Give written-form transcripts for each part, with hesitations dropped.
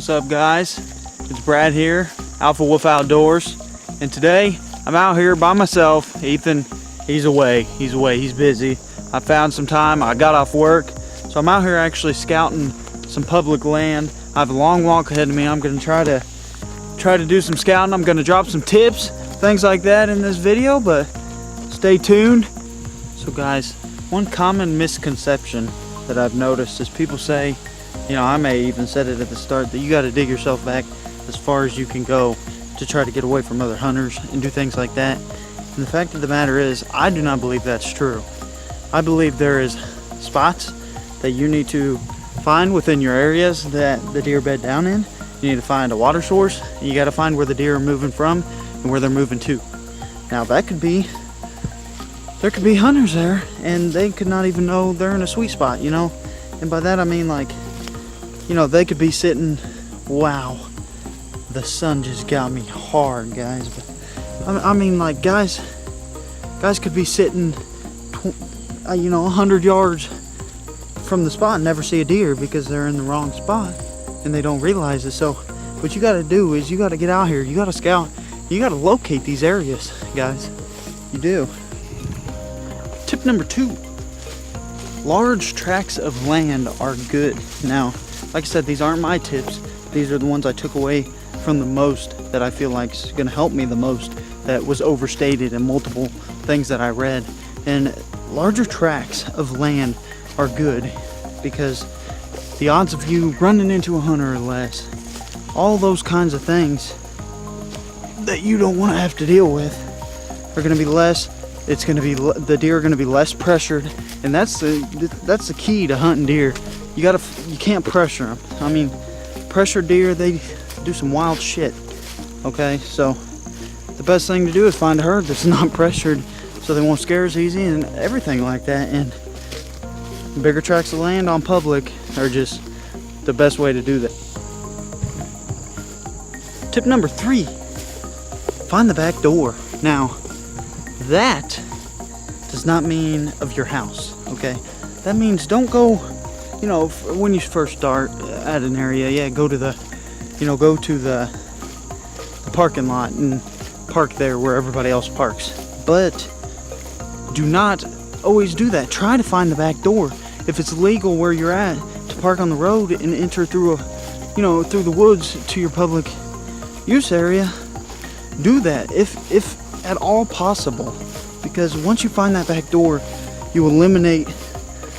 What's up, guys? It's Brad here, Alpha Wolf Outdoors, and today I'm out here by myself. Ethan, he's away, he's busy. I found some time, I got off work, so I'm out here actually scouting some public land. I have a long walk ahead of me. I'm gonna try to do some scouting. I'm gonna drop some tips, things like that in this video, but stay tuned. So guys, one common misconception that I've noticed is people say, you know, I may even said it at the start, that you got to dig yourself back as far as you can go to try to get away from other hunters and do things like that. And the fact of the matter is, I do not believe that's true. I believe there is spots that you need to find within your areas that the deer bed down in. You need to find a water source, and you got to find where the deer are moving from and where they're moving to. Now that could be, there could be hunters there and they could not even know they're in a sweet spot, you know? And by that I mean, like, you know, they could be sitting, wow, the sun just got me hard, guys. But I mean, like, guys could be sitting, you know, 100 yards from the spot and never see a deer because they're in the wrong spot and they don't realize it. So what you got to do is you got to get out here, you got to scout, you got to locate these areas, guys. You do. Tip number 2, large tracts of land are good. Now, like I said, these aren't my tips. These are the ones I took away from the most, that I feel like is going to help me the most, that was overstated in multiple things that I read. And larger tracts of land are good because the odds of you running into a hunter are less. All those kinds of things that you don't want to have to deal with are going to be less. It's going to be, the deer are going to be less pressured, and that's the key to hunting deer. You can't pressure them. I mean, pressured deer, they do some wild shit. Okay, so the best thing to do is find a herd that's not pressured, so they won't scare as easy and everything like that. And bigger tracts of land on public are just the best way to do that. Tip number 3, find the back door. Now, that does not mean of your house, okay? That means don't go, you know, when you first start at an area, yeah, go to the parking lot and park there where everybody else parks. But do not always do that. Try to find the back door. If it's legal where you're at to park on the road and enter through through the woods to your public use area, do that if at all possible, because once you find that back door, you eliminate,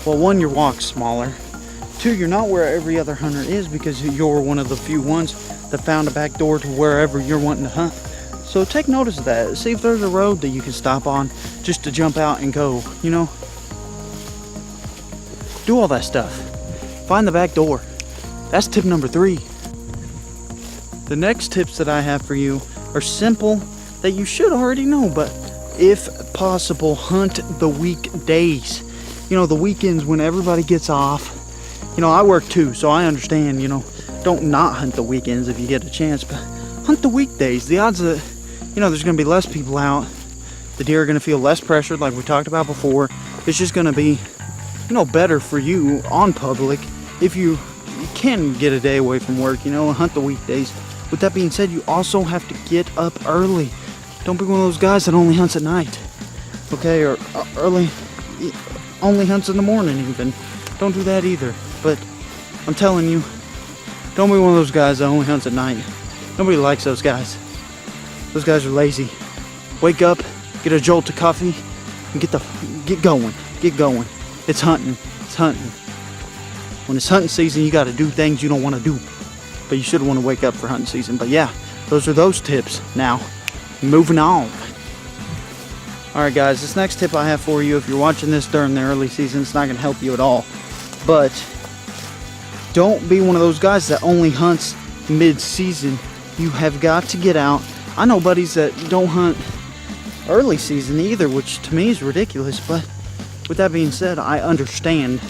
well, 1, your walk's smaller, 2, you're not where every other hunter is because you're one of the few ones that found a back door to wherever you're wanting to hunt. So take notice of that. See if there's a road that you can stop on just to jump out and go, you know. Do all that stuff. Find the back door. That's tip number 3. The next tips that I have for you are simple, that you should already know, but if possible, hunt the weekdays. You know, the weekends when everybody gets off. You know, I work too, so I understand, you know, don't not hunt the weekends if you get a chance, but hunt the weekdays. The odds that, you know, there's going to be less people out, the deer are going to feel less pressured like we talked about before. It's just going to be, you know, better for you on public if you can get a day away from work, you know, and hunt the weekdays. With that being said, you also have to get up early. Don't be one of those guys that only hunts at night, okay, or only hunts in the morning even. Don't do that either. But I'm telling you, don't be one of those guys that only hunts at night. Nobody likes those guys. Those guys are lazy. Wake up, get a jolt of coffee, and get going. Get going. It's hunting. It's hunting. When it's hunting season, you got to do things you don't want to do. But you should want to wake up for hunting season. But yeah, those are those tips. Now, moving on. Alright guys, this next tip I have for you, if you're watching this during the early season, it's not going to help you at all. But don't be one of those guys that only hunts mid-season. You have got to get out. I know buddies that don't hunt early season either, which to me is ridiculous. But with that being said, I understand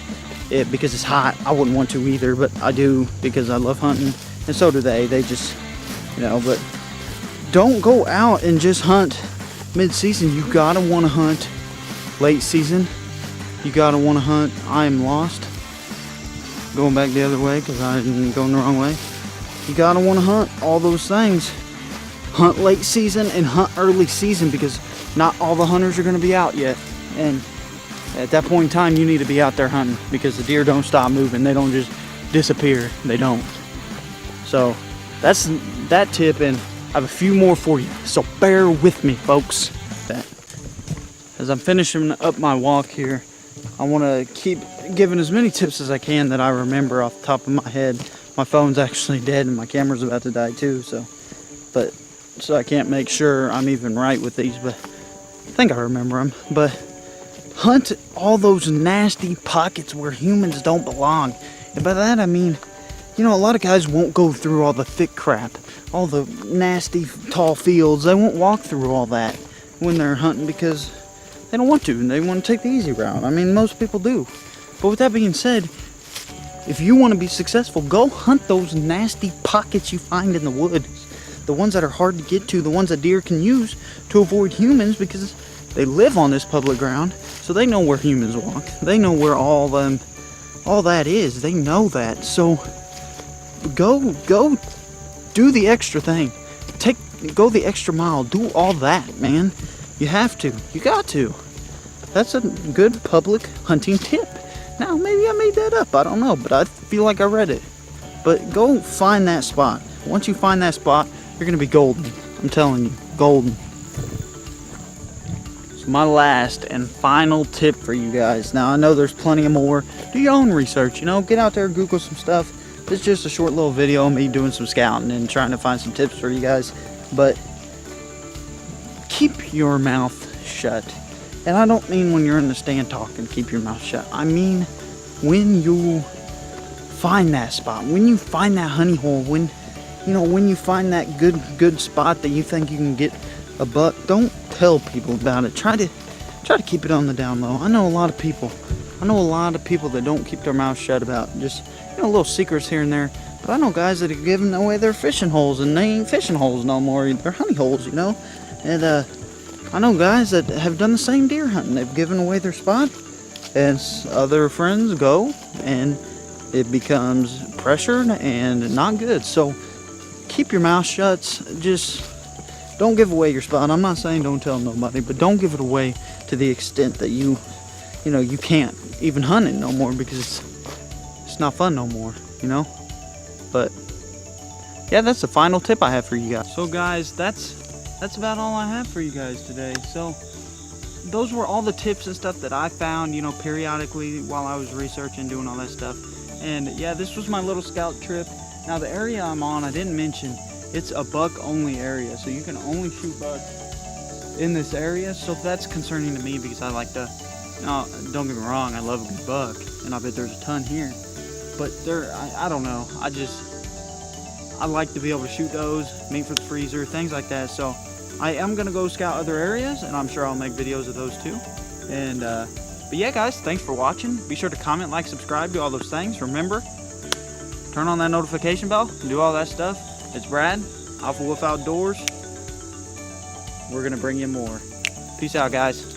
it because it's hot. I wouldn't want to either, but I do because I love hunting, and so do they. They just, you know, but don't go out and just hunt mid-season. You gotta want to hunt late season. You gotta want to hunt I am lost, going back the other way because I'm going the wrong way. you gotta want to hunt all those things. Hunt late season and hunt early season, because not all the hunters are going to be out yet. And at that point in time, you need to be out there hunting, because the deer don't stop moving. They don't just disappear. They don't. So that's that tip, and I have a few more for you. So bear with me, folks. As I'm finishing up my walk here, I want to keep giving as many tips as I can that I remember off the top of my head. My phone's actually dead and my camera's about to die too, so I can't make sure I'm even right with these, but I think I remember them. But hunt all those nasty pockets where humans don't belong. And by that I mean, you know, a lot of guys won't go through all the thick crap, all the nasty tall fields. They won't walk through all that when they're hunting, because they don't want to, and they want to take the easy route. I mean, most people do. But with that being said, if you want to be successful, go hunt those nasty pockets you find in the woods. The ones that are hard to get to, the ones that deer can use to avoid humans, because they live on this public ground, so they know where humans walk. They know where all that is. They know that. So go do the extra thing. Go the extra mile. Do all that, man. You have to. You got to. That's a good public hunting tip. Now, maybe I made that up. I don't know, but I feel like I read it. But go find that spot. Once you find that spot, you're going to be golden. I'm telling you, golden. So my last and final tip for you guys. Now, I know there's plenty of more. Do your own research, you know. Get out there, Google some stuff. It's just a short little video of me doing some scouting and trying to find some tips for you guys. But keep your mouth shut. And I don't mean when you're in the stand talking, keep your mouth shut. I mean when you find that spot, when you find that honey hole, when you find that good spot that you think you can get a buck, don't tell people about it. Try to keep it on the down low. I know a lot of people that don't keep their mouth shut about just, you know, little secrets here and there. But I know guys that are giving away their fishing holes, and they ain't fishing holes no more. They're honey holes, you know. And I know guys that have done the same deer hunting. They've given away their spot, and other friends go, and it becomes pressured and not good. So keep your mouth shut. Just don't give away your spot. I'm not saying don't tell nobody, but don't give it away to the extent that you can't even hunt it no more, because it's not fun no more, you know. But yeah, that's the final tip I have for you guys. So guys, that's about all I have for you guys today. So those were all the tips and stuff that I found, you know, periodically while I was researching, doing all that stuff. And yeah, this was my little scout trip. Now the area I'm on, I didn't mention, it's a buck only area, so you can only shoot bucks in this area. So that's concerning to me, because I like to, no, don't get me wrong, I love a good buck, and I bet there's a ton here. But I don't know, I like to be able to shoot those, meat for the freezer, things like that. So I am gonna go scout other areas, and I'm sure I'll make videos of those too. And but yeah guys, thanks for watching. Be sure to comment, like, subscribe, do all those things. Remember, turn on that notification bell, do all that stuff. It's Brad, Alpha Wolf Outdoors. We're gonna bring you more. Peace out, guys.